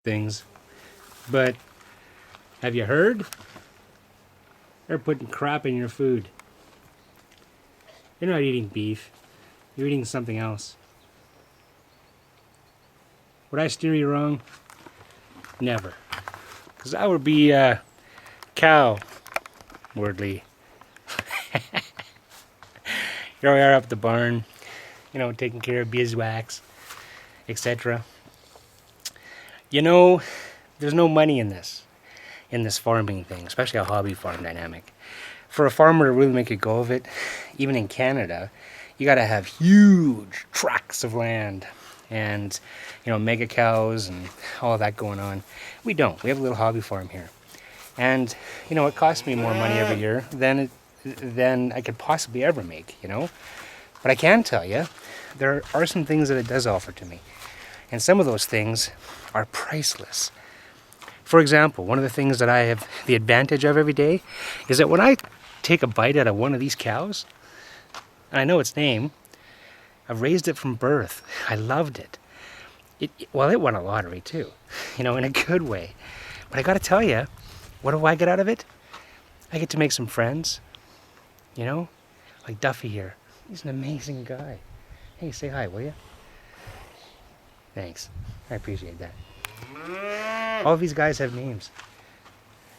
things. But have you heard? They're putting crap in your food. You're not eating beef. You're eating something else. Would I steer you wrong? Never. Because I would be cowardly. Here we are up at the barn, taking care of beeswax, etc. There's no money in this farming thing, especially a hobby farm dynamic. For a farmer to really make a go of it, even in Canada, you got to have huge tracts of land and, mega cows and all of that going on. We don't. We have a little hobby farm here. And, it costs me more money every year than I could possibly ever make, But I can tell you, there are some things that it does offer to me. And some of those things are priceless. For example, one of the things that I have the advantage of every day is that when I take a bite out of one of these cows, and I know its name, I've raised it from birth. I loved it. It won a lottery too, in a good way. But I got to tell you, what do I get out of it? I get to make some friends, like Duffy here. He's an amazing guy. Hey, say hi, will you? Thanks. I appreciate that. All of these guys have names.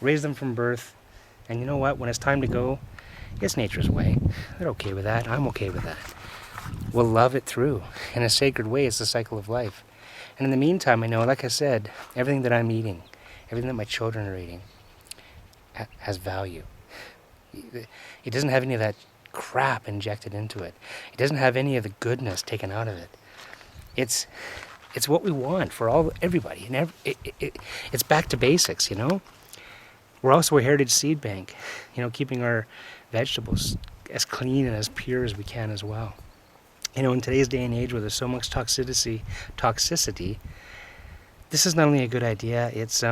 Raised them from birth. And you know what? When it's time to go, it's nature's way. They're okay with that. I'm okay with that. We'll love it through. In a sacred way, it's the cycle of life. And in the meantime, I know, like I said, everything that I'm eating, everything that my children are eating, has value. It doesn't have any of that crap injected into it. It doesn't have any of the goodness taken out of it. It's what we want for everybody. And it's back to basics, We're also a heritage seed bank, keeping our vegetables as clean and as pure as we can as well. In today's day and age where there's so much toxicity, this is not only a good idea, it's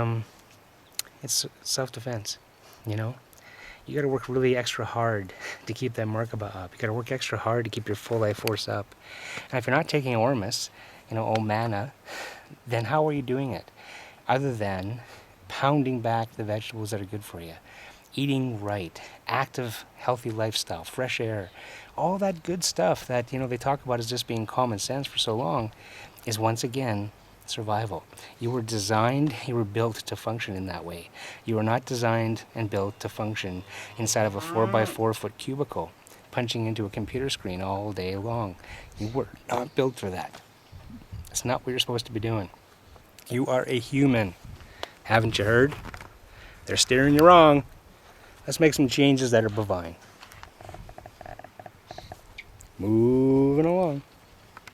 self-defense, You got to work really extra hard to keep that Merkaba up. You got to work extra hard to keep your full life force up. And if you're not taking Ormus, Omana, then how are you doing it? Other than pounding back the vegetables that are good for you, eating right, active, healthy lifestyle, fresh air, all that good stuff that, they talk about as just being common sense for so long is once again survival. You were built to function in that way. You were not designed and built to function inside of a 4x4 foot cubicle, punching into a computer screen all day long. You were not built for that. It's not what you're supposed to be doing. You are a human. Haven't you heard? They're steering you wrong. Let's make some changes that are bovine. Moo.